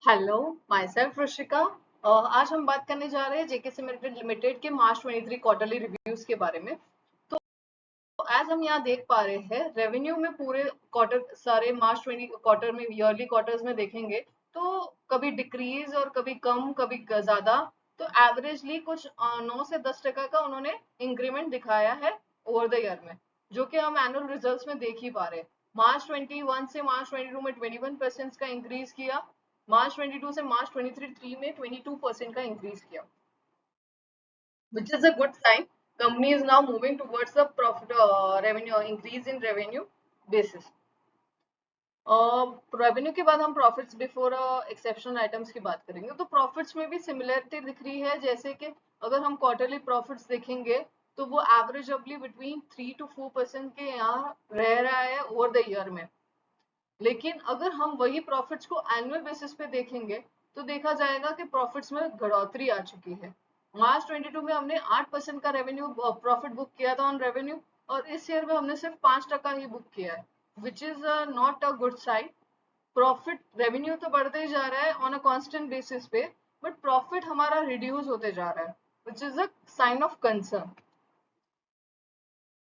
Hello, my self Rishika. आज हम बात करने जा रहे हैं जेके सिमेंटेड लिमिटेड के मार्च 23 क्वार्टरली रिव्यूज के बारे में। तो आज हम यहाँ देख पा रहे हैं रेवेन्यू में पूरे क्वार्टर सारे मार्च 20 क्वार्टर में ईयरली क्वार्टर्स में देखेंगे तो कभी डिक्रीज और कभी कम कभी ज्यादा। तो एवरेजली कुछ 9 से 10% का उन्होंने इंक्रीमेंट दिखाया है ओवर द ईयर में, जो कि हम एनुअल रिजल्ट्स में देख ही पा रहे हैं। मार्च 21 से मार्च 22 में 21% का इंक्रीज किया, मार्च 22 से मार्च 23 में 22% का इंक्रीज किया, which is a good sign. Company is now moving towards the profit revenue increase in revenue basis. Revenue के बाद हम प्रॉफिट्स बिफोर एक्सेप्शनल आइटम्स की बात करेंगे। तो प्रॉफिट्स में भी सिमिलरिटी दिख रही है, जैसे कि अगर हम क्वार्टरली प्रॉफिट्स देखेंगे तो वो एवरेजली बिटवीन 3 to 4% के यहाँ रह रहा है ओवर द ईयर में। लेकिन अगर हम वही प्रॉफिट्स को एनुअल बेसिस पे देखेंगे तो देखा जाएगा कि प्रॉफिट्स में बढ़ोतरी आ चुकी है। मार्च 22 में हमने 8% का रेवेन्यू प्रॉफिट बुक किया था ऑन रेवेन्यू, और इस ईयर में हमने सिर्फ 5% ही बुक किया है, which is not a good sign. Profit revenue तो बढ़ते ही जा रहा है ऑन अ कांस्टेंट बेसिस पे, बट प्रॉफिट हमारा रिड्यूस होते जा रहा है, which is a sign of concern.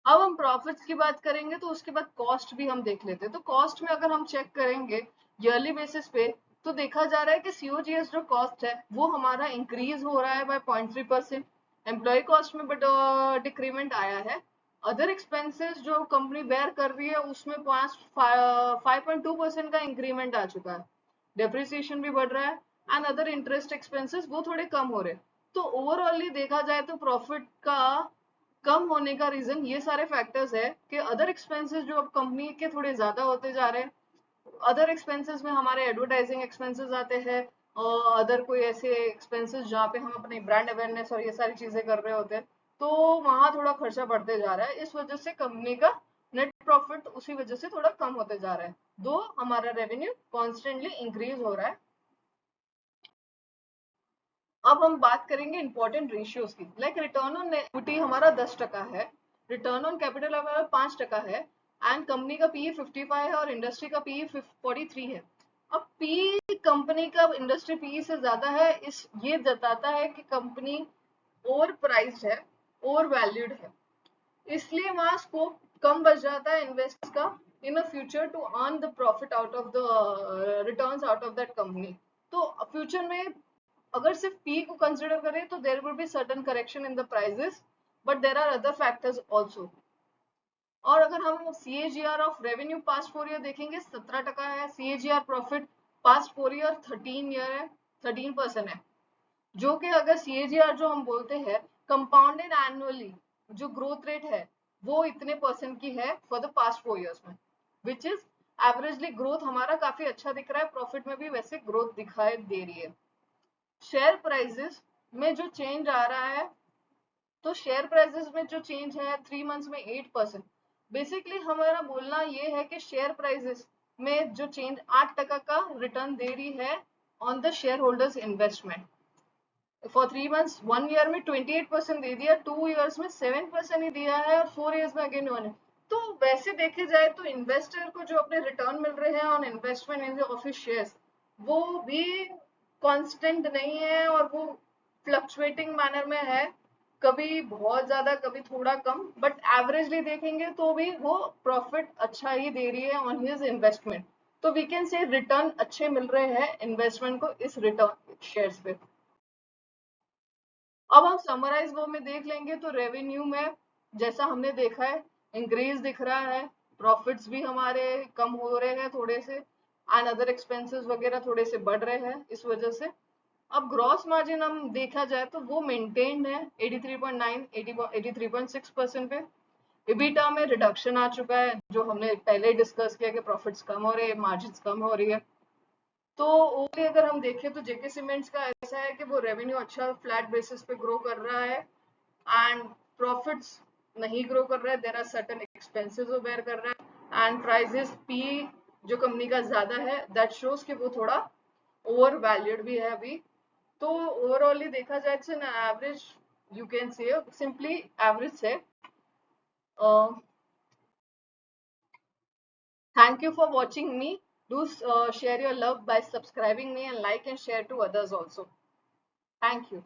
अब हम प्रॉफिट्स की बात करेंगे तो उसके बाद कॉस्ट भी हम देख लेते हैं। तो कॉस्ट में अगर हम चेक करेंगे ईयरली बेसिस पे तो देखा जा रहा है कि सीओजीएस जो कॉस्ट है वो हमारा इंक्रीज हो रहा है बाय 0.3%। एम्प्लॉय कॉस्ट में बट डिक्रीमेंट आया है। अदर एक्सपेंसेस जो कंपनी बेयर कर रही है उसमें 5.2% का इंक्रीमेंट आ चुका है। डेप्रिसिएशन भी बढ़ रहा है एंड अदर इंटरेस्ट एक्सपेंसेस वो थोड़े कम हो रहे हैं। तो ओवरऑली देखा जाए तो प्रॉफिट का कम होने का रीजन ये सारे फैक्टर्स है कि अदर एक्सपेंसेस जो अब कंपनी के थोड़े ज्यादा होते जा रहे हैं। अदर एक्सपेंसेस में हमारे एडवर्टाइजिंग एक्सपेंसेस आते हैं और अदर कोई ऐसे एक्सपेंसेस जहाँ पे हम अपनी ब्रांड अवेयरनेस और ये सारी चीजें कर रहे होते हैं, तो वहां थोड़ा खर्चा बढ़ते जा रहा है। इस वजह से कंपनी का नेट प्रॉफिट उसी वजह से थोड़ा कम होते जा रहा है, दो हमारा रेवेन्यू कॉन्स्टेंटली इंक्रीज हो रहा है। अब हम बात करेंगे इंपॉर्टेंट रेशियोज की, लाइक रिटर्न ऑन इक्विटी हमारा 10% है, रिटर्न ऑन कैपिटल हमारा 5% है, एंड कंपनी का पी 55 है और इंडस्ट्री का पी 43 है। अब पी कंपनी का इंडस्ट्री पी से ज्यादा है, इस ये जताता है कि कंपनी ओवर प्राइस्ड है, ओवर वैल्यूड है, इसलिए वहां स्कोप कम बच जाता है इन्वेस्ट का in a future to earn the profit out of the returns out of that company. तो फ्यूचर में अगर सिर्फ पी को कंसिडर करें तो there will be certain correction in the prices, but there are other factors also. और अगर हम CAGR of revenue past 4 year देखेंगे 17% है, CAGR profit past 4 year 13 year है, 13% है। जो कि अगर सीएजीआर जो हम बोलते हैं कंपाउंडेड एनुअली जो ग्रोथ रेट है वो इतने परसेंट की है फॉर द पास्ट 4 ईयर्स में, विच इज एवरेजली ग्रोथ हमारा काफी अच्छा दिख रहा है, प्रॉफिट में भी वैसे ग्रोथ दिखाई दे रही है। शेयर प्राइसेस में जो चेंज आ रहा है, तो शेयर प्राइसेस में जो चेंज है 3 मंथ्स में 8%। बेसिकली हमारा बोलना ये है कि शेयर प्राइसेस में जो चेंज 8% का रिटर्न दे रही है on the share holders investment. For 3 months 1 year में 28% दे दिया, 2 ईयर्स में 7% ही दिया है, और 4 ईयर्स में अगेन 1। तो वैसे देखे जाए तो इन्वेस्टर को जो अपने रिटर्न मिल रहे हैं on investment in office shares वो भी कांस्टेंट नहीं है, और वो फ्लक्चुएटिंग मैनर में है, कभी बहुत ज्यादा कभी थोड़ा कम, बट एवरेजली देखेंगे तो भी वो प्रॉफिट अच्छा ही दे रही है ऑन हिज इन्वेस्टमेंट। तो वी कैन से रिटर्न अच्छे मिल रहे हैं इन्वेस्टमेंट को इस रिटर्न शेयर्स पे। अब हम समराइज वो में देख लेंगे तो रेवेन्यू में जैसा हमने देखा है इंक्रीज दिख रहा है, प्रॉफिट्स भी हमारे कम हो रहे हैं थोड़े से, एंड अदर एक्सपेंसेस वगैरह थोड़े से बढ़ रहे हैं इस वजह से। अब ग्रॉस मार्जिन हम देखा जाए तो वो मेंटेन्ड है 83.9 83.6% पे। इबिटा में रिडक्शन आ चुका है, जो हमने पहले डिस्कस किया कि प्रॉफिट्स कम हो रहे हैं, मार्जिन कम हो रही है। तो ओवरऑल अगर हम देखें तो जेके सीमेंट्स का ऐसा है कि वो रेवेन्यू अच्छा फ्लैट बेसिस पे ग्रो कर रहा है, एंड प्रॉफिट्स नहीं ग्रो कर रहा है, देयर आर सर्टेन एक्सपेंसेस वो बेयर कर रहा है, एंड प्राइसेस पी जो कंपनी का ज्यादा है, दैट शोज कि वो थोड़ा ओवर वैल्यूड भी है अभी। तो ओवरऑली देखा जाए it's an average, you can say simply average है। Thank you for watching me. Do share your love by subscribing me and like and share to others also. Thank you.